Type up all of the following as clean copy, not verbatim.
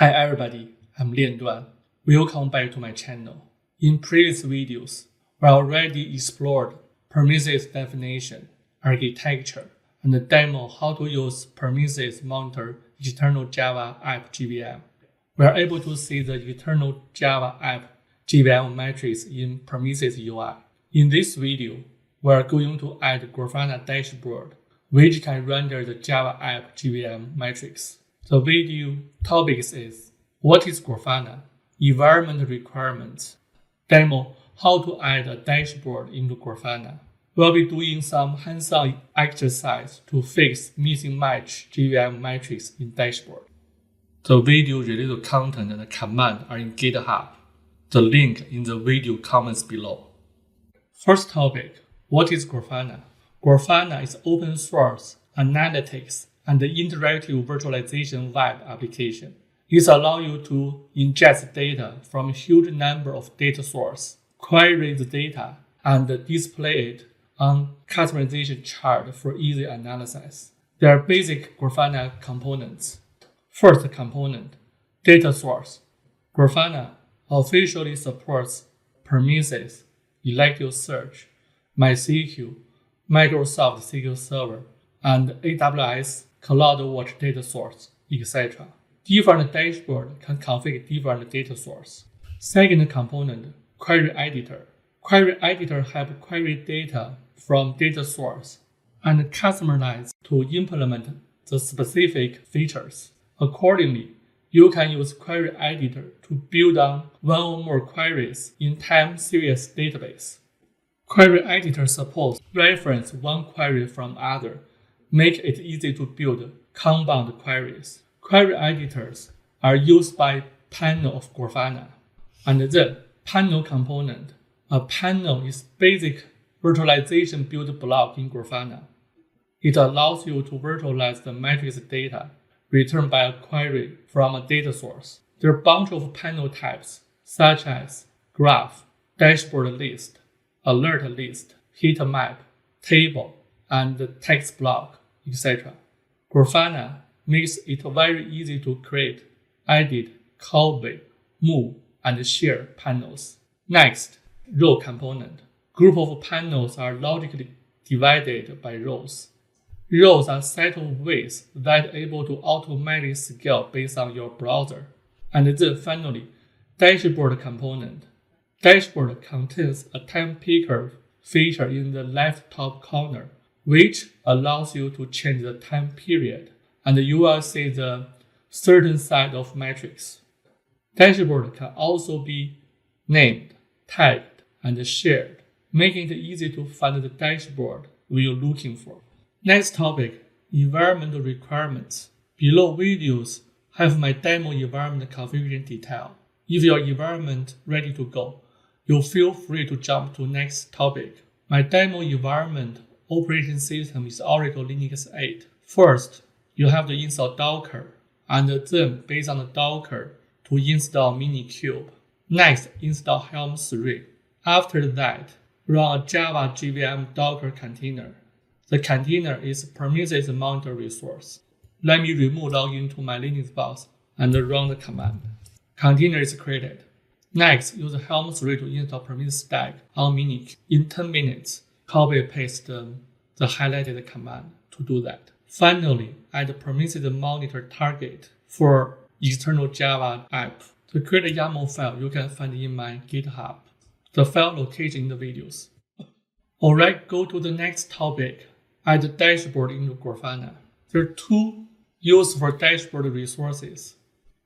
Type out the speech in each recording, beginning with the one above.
Hi everybody, I'm Lianduan. Welcome back to my channel. In previous videos, we already explored Prometheus definition, architecture, and demo how to use Prometheus monitor external Java App JVM. We are able to see the external Java App JVM matrix in Prometheus UI. In this video, we are going to add Grafana Dashboard, which can render the Java App JVM matrix. The video topic is what is Grafana, environment requirements, demo how to add a dashboard into Grafana. We'll be doing some hands-on exercise to fix missing match JVM matrix in dashboard. The video related content and command are in GitHub. The link in the video comments below. First topic, what is Grafana? Grafana is open source analytics and interactive virtualization web application. It allows you to ingest data from a huge number of data sources, query the data, and display it on customization chart for easy analysis. There are basic Grafana components. First component, data source. Grafana officially supports Prometheus, Elasticsearch, MySQL, Microsoft SQL Server, and AWS CloudWatch data source, etc. Different dashboard can configure different data source. Second component, query editor. Query editor helps query data from data source and customize to implement the specific features. Accordingly, you can use query editor to build on one or more queries in time series database. Query editor supports reference one query from other, make it easy to build compound queries. Query editors are used by panel of Grafana. And then panel component. A panel is basic virtualization build block in Grafana. It allows you to virtualize the matrix data returned by a query from a data source. There are a bunch of panel types, such as graph, dashboard list, alert list, heat map, table, and text block, etc. Grafana makes it very easy to create, edit, copy, move, and share panels. Next, row component. Group of panels are logically divided by rows. Rows are set of ways that are able to automatically scale based on your browser. And then finally, dashboard component. Dashboard contains a time picker feature in the left top corner, which allows you to change the time period, and you will see the certain side of matrix. Dashboard can also be named, tagged, and shared, making it easy to find the dashboard you're looking for. Next topic, environment requirements. Below videos have my demo environment configuration detail. If your environment ready to go, you feel free to jump to next topic. My demo environment operating system is Oracle Linux 8. First, you have to install Docker, and then based on the Docker to install Minikube. Next, install Helm 3. After that, run a Java JVM Docker container. The container is Prometheus monitor resource. Let me remove login to my Linux box and run the command. Container is created. Next, use Helm 3 to install Prometheus stack on Minikube. In 10 minutes, copy and paste the highlighted command to do that. Finally, add Prometheus monitor target for external Java app. To create a YAML file, you can find in my GitHub. The file location in the videos. Alright, go to the next topic. Add the dashboard into Grafana. There are two useful dashboard resources.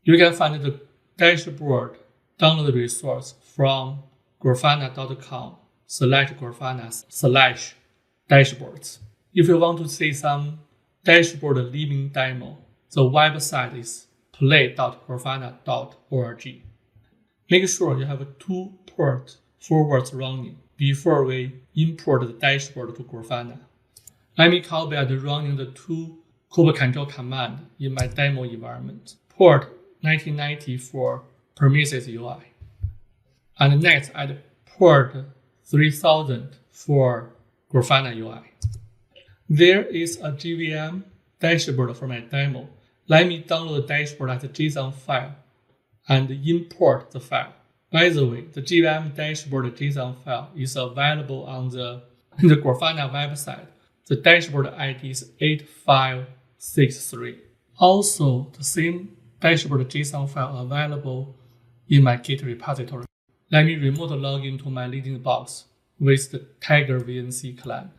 You can find the dashboard download resource from grafana.com/grafana/dashboards. If you want to see some dashboard living demo, the website is play.grafana.org. Make sure you have two port forwards running before we import the dashboard to Grafana. Let me copy and running the two kube control command in my demo environment. Port 1990 for Prometheus UI. And next, add port 3000 for Grafana UI. There is a JVM dashboard for my demo. Let me download the dashboard as a JSON file and import the file. By the way, the JVM dashboard JSON file is available on the Grafana website. The dashboard ID is 8563. Also, the same dashboard JSON file available in my Git repository. Let me remote log into my Linux box with the Tiger VNC client.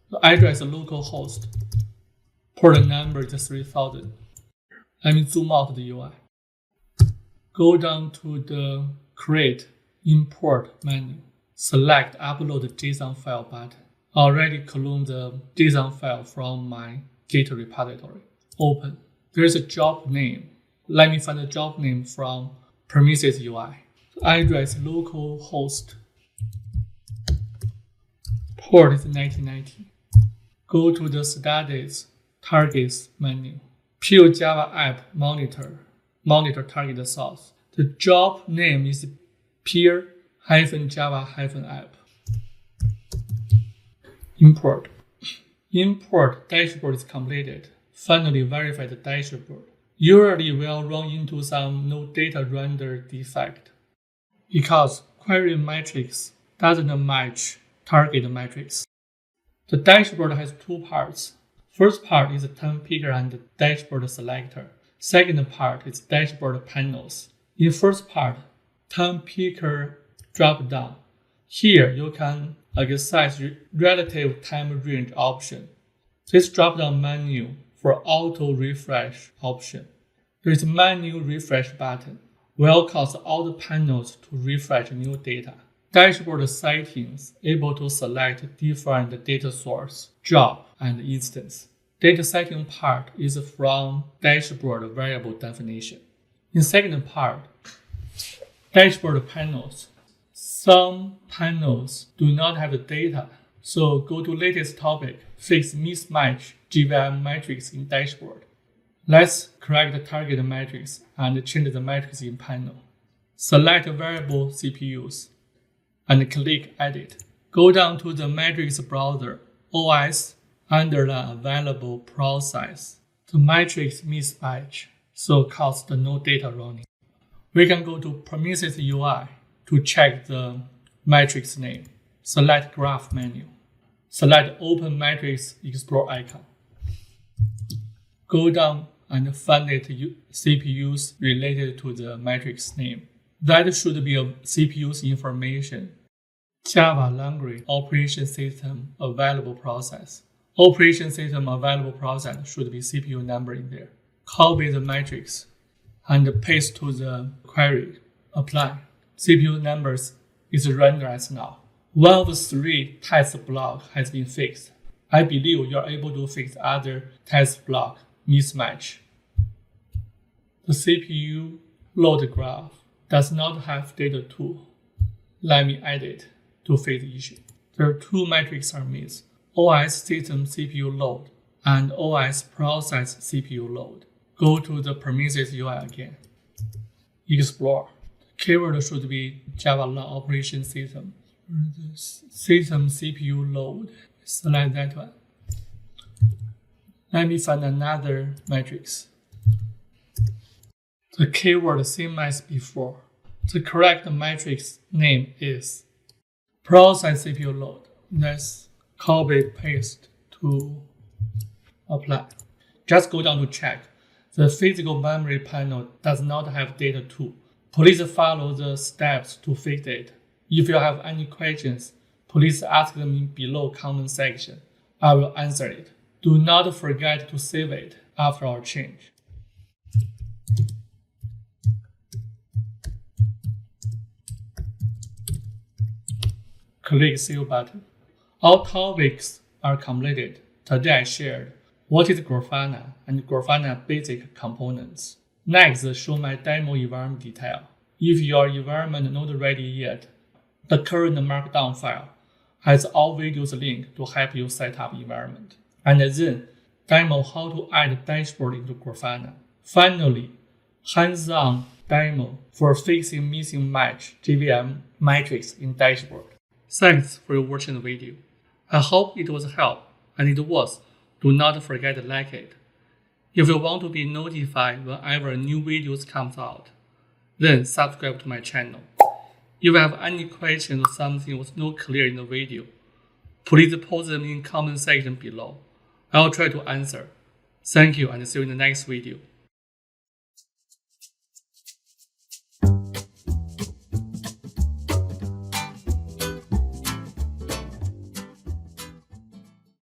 The address is localhost. Port number is 3000. Let me zoom out the UI. Go down to the Create Import menu. Select Upload JSON file button. Already clone the JSON file from my Git repository. Open. There is a job name. Let me find the job name from Prometheus UI. The address localhost. Port is 1990. Go to the Status Targets menu. Pure Java App Monitor target source. The job name is peer-java-app. Import dashboard is completed. Finally verify the dashboard. Usually we'll run into some no data render defect because query matrix doesn't match target matrix. The dashboard has two parts. First part is the time picker and dashboard selector. Second part is dashboard panels. In first part, time picker drop down. Here you can access relative time range option. This drop down menu for auto refresh option. There is a manual refresh button. Will cause all the panels to refresh new data. Dashboard settings able to select different data source, job, and instance. Data setting part is from dashboard variable definition. In second part, dashboard panels. Some panels do not have the data, so go to latest topic, fix mismatch JVM matrix in dashboard. Let's correct the target matrix and change the matrix in panel. Select variable CPUs and click Edit. Go down to the matrix browser, OS, under the available process. The matrix mismatch, so cause the no data running. We can go to Prometheus UI to check the matrix name. Select Graph menu. Select Open Matrix Explore icon. Go down and find CPUs related to the matrix name. That should be a CPU's information. Java language operation system available process. Operation system available process should be CPU number in there. Copy the matrix and paste to the query. Apply. CPU numbers is rendered as now. One of the three test block has been fixed. I believe you are able to fix other test block mismatch. The CPU load graph does not have data tool. Let me edit to fix the issue. There are two metrics are missed. OS system CPU load and OS process CPU load. Go to the Prometheus UI again. Explore. Keyword should be Java long operation system. The system CPU load. Select that one. Let me find another matrix. The keyword same as before. The correct matrix name is process CPU load. Let's copy paste to apply. Just go down to check. The physical memory panel does not have data tool. Please follow the steps to fix it. If you have any questions, please ask them in below comment section. I will answer it. Do not forget to save it after our change. Click Save button. All topics are completed. Today I shared what is Grafana and Grafana basic components. Next, show my demo environment detail. If your environment not ready yet, the current markdown file has all videos linked to help you set up environment. And then, demo how to add dashboard into Grafana. Finally, hands-on demo for fixing missing match JVM matrix in dashboard. Thanks for watching the video. I hope it was help, and it was. Do not forget to like it. If you want to be notified whenever new videos comes out, then subscribe to my channel. If you have any questions or something was not clear in the video, please post them in comment section below. I'll try to answer. Thank you and see you in the next video.